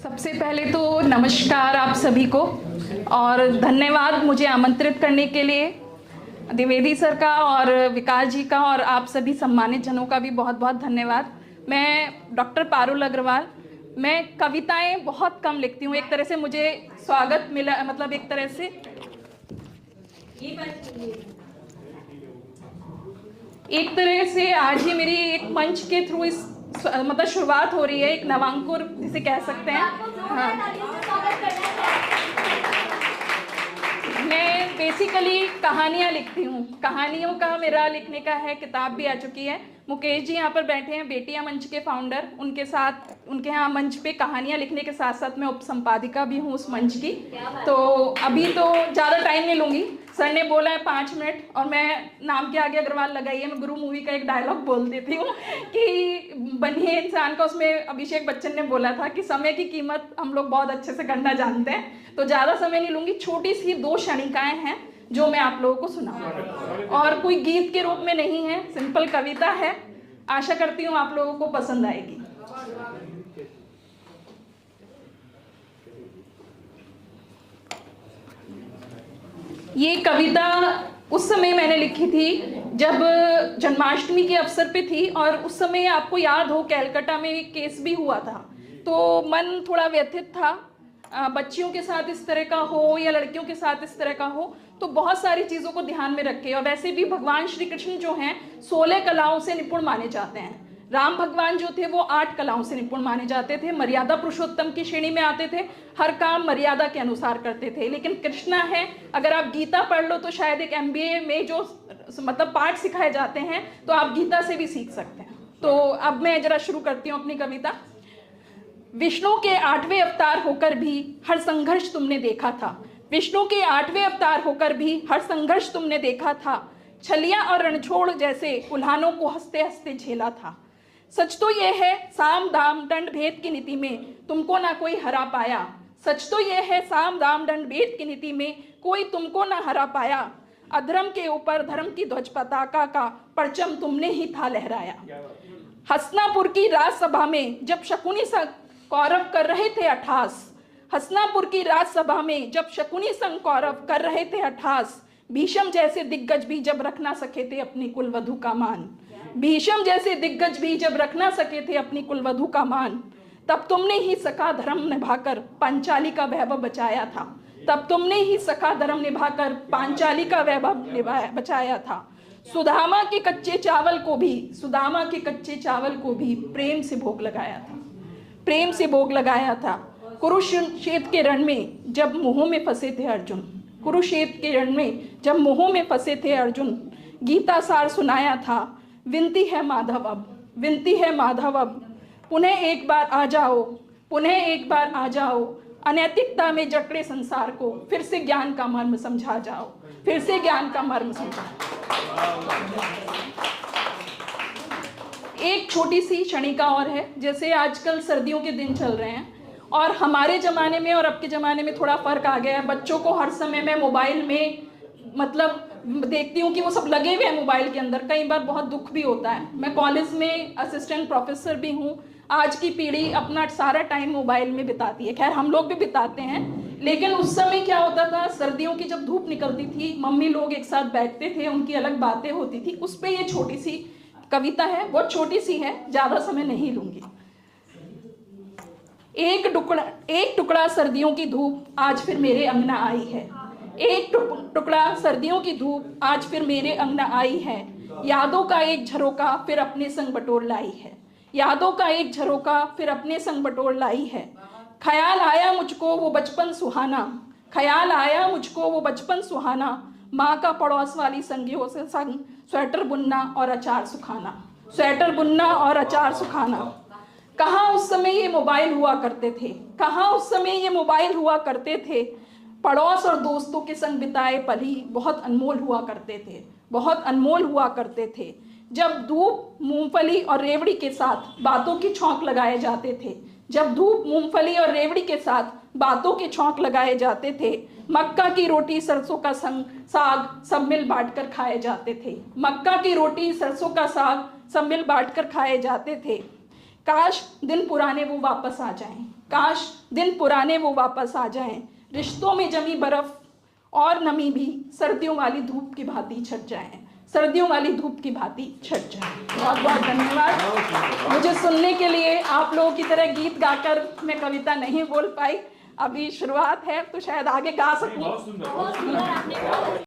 सबसे पहले तो नमस्कार आप सभी को और धन्यवाद मुझे आमंत्रित करने के लिए। द्विवेदी सर का और विकास जी का और आप सभी सम्मानित जनों का भी बहुत बहुत धन्यवाद। मैं डॉक्टर पारुल अग्रवाल, मैं कविताएं बहुत कम लिखती हूँ। एक तरह से मुझे स्वागत मिला, मतलब एक तरह से आज ही मेरी एक मंच के थ्रू इस मतलब शुरुआत हो रही है, एक नवांकुर जिसे कह सकते हैं। हाँ, मैं बेसिकली कहानियाँ लिखती हूँ। कहानियों का मेरा लिखने का है, किताब भी आ चुकी है। मुकेश जी यहाँ पर बैठे हैं, बेटियाँ मंच के फाउंडर, उनके साथ उनके यहाँ मंच पे कहानियाँ लिखने के साथ साथ मैं उपसंपादिका भी हूँ उस मंच की। तो अभी तो ज़्यादा टाइम नहीं लूँगी, सर ने बोला है 5 मिनट और मैं नाम के आगे अग्रवाल लगाइए। मैं गुरु मूवी का एक डायलॉग बोल देती हूँ कि बनिए इंसान का, उसमें अभिषेक बच्चन ने बोला था कि समय की कीमत हम लोग बहुत अच्छे से करना जानते हैं। तो ज़्यादा समय नहीं लूँगी, छोटी सी 2 क्षणिकाएँ हैं जो मैं आप लोगों को सुनाऊंगी और कोई गीत के रूप में नहीं है, सिंपल कविता है। आशा करती हूँ आप लोगों को पसंद आएगी। ये कविता उस समय मैंने लिखी थी जब जन्माष्टमी के अवसर पे थी और उस समय आपको याद हो कैलकाटा में एक केस भी हुआ था, तो मन थोड़ा व्यथित था। बच्चियों के साथ इस तरह का हो या लड़कियों के साथ इस तरह का हो, तो बहुत सारी चीज़ों को ध्यान में रखे। और वैसे भी भगवान श्री कृष्ण जो हैं 16 कलाओं से निपुण माने जाते हैं। राम भगवान जो थे वो 8 कलाओं से निपुण माने जाते थे, मर्यादा पुरुषोत्तम की श्रेणी में आते थे, हर काम मर्यादा के अनुसार करते थे। लेकिन कृष्णा है, अगर आप गीता पढ़ लो तो शायद एक MBA में जो मतलब पाठ सिखाए जाते हैं तो आप गीता से भी सीख सकते हैं। तो अब मैं जरा शुरू करती हूँ अपनी कविता। विष्णु के 8वें अवतार होकर भी हर संघर्ष तुमने देखा था। विष्णु के 8वें अवतार होकर भी हर संघर्ष तुमने देखा था। छलिया और रणछोड़ जैसे उल्हानों को हंसते हंसते झेला था। सच तो यह है साम दाम दंड भेद की नीति में तुमको ना कोई हरा पाया। सच तो यह है साम दाम दंड भेद की नीति में कोई तुमको ना हरा पाया। अधर्म के ऊपर धर्म की ध्वज पताका का परचम तुमने ही था लहराया। हसनापुर की राजसभा में जब शकुनी कौरव कर रहे थे अठास। हसनापुर की राजसभा में जब शकुनी संग कौरव कर रहे थे अठास। भीष्म जैसे दिग्गज भी जब रख ना सके थे अपनी कुलवधू का मान। भीष्म जैसे दिग्गज भी जब रख ना सके थे अपनी कुलवधू का मान। तब तुमने ही सखा धर्म निभाकर पांचाली का वैभव बचाया था। तब तुमने ही सखा धर्म निभाकर पांचाली का वैभव बचाया था। सुदामा के कच्चे चावल को भी प्रेम से भोग लगाया था। प्रेम से भोग लगाया था। कुरुक्षेत्र के रण में जब मोह में फंसे थे अर्जुन। कुरुक्षेत्र के रण में जब मोह में फंसे थे अर्जुन। गीता सार सुनाया था। विनती है माधव अब, विनती है माधव अब, पुनः एक बार आ जाओ, पुनः एक बार आ जाओ। अनैतिकता में जकड़े संसार को फिर से ज्ञान का मर्म समझा जाओ, फिर से ज्ञान का मर्म समझा। एक छोटी सी क्षणिका और है। जैसे आजकल सर्दियों के दिन चल रहे हैं और हमारे ज़माने में और अब के ज़माने में थोड़ा फ़र्क आ गया है। बच्चों को हर समय मैं मोबाइल में मतलब देखती हूँ कि वो सब लगे हुए हैं मोबाइल के अंदर। कई बार बहुत दुख भी होता है। मैं कॉलेज में असिस्टेंट प्रोफेसर भी हूँ। आज की पीढ़ी अपना सारा टाइम मोबाइल में बिताती है। खैर हम लोग भी बिताते हैं, लेकिन उस समय क्या होता था, सर्दियों की जब धूप निकलती थी मम्मी लोग एक साथ बैठते थे, उनकी अलग बातें होती थी। उस पर ये छोटी सी कविता है, बहुत छोटी सी है, ज़्यादा समय नहीं लूँगी। एक टुकड़ा सर्दियों की धूप आज फिर मेरे अंगना आई है। एक टुकड़ा सर्दियों की धूप आज फिर मेरे अंगना आई है। यादों का एक झरोका फिर अपने संग बटोर लाई है। यादों का एक झरोका फिर अपने संग बटोर लाई है। ख्याल आया मुझको वो बचपन सुहाना। ख्याल आया मुझको वो बचपन सुहाना। माँ का पड़ोस वाली संगियों से संग स्वेटर बुनना और अचार सुखाना। स्वेटर बुनना और अचार सुखाना। कहाँ उस समय ये मोबाइल हुआ करते थे, कहाँ उस समय ये मोबाइल हुआ करते थे। पड़ोस और दोस्तों के संग बिताए पल ही बहुत अनमोल हुआ करते थे, बहुत अनमोल हुआ करते थे। जब धूप मूंगफली और रेवड़ी के साथ बातों की छौंक लगाए जाते थे। जब धूप मूंगफली और रेवड़ी के साथ बातों के छौंक लगाए जाते थे। मक्का की रोटी सरसों का साग सब मिल बांट कर खाए जाते थे। मक्का की रोटी सरसों का साग सब मिल बांट कर खाए जाते थे। काश दिन पुराने वो वापस आ जाएं। काश दिन पुराने वो वापस आ जाएं, रिश्तों में जमी बर्फ और नमी भी सर्दियों वाली धूप की भांति छट जाएं, सर्दियों वाली धूप की भांति छट जाएं। बहुत बहुत धन्यवाद मुझे सुनने के लिए। आप लोगों की तरह गीत गाकर मैं कविता नहीं बोल पाई, अभी शुरुआत है तो शायद आगे गा सकूं।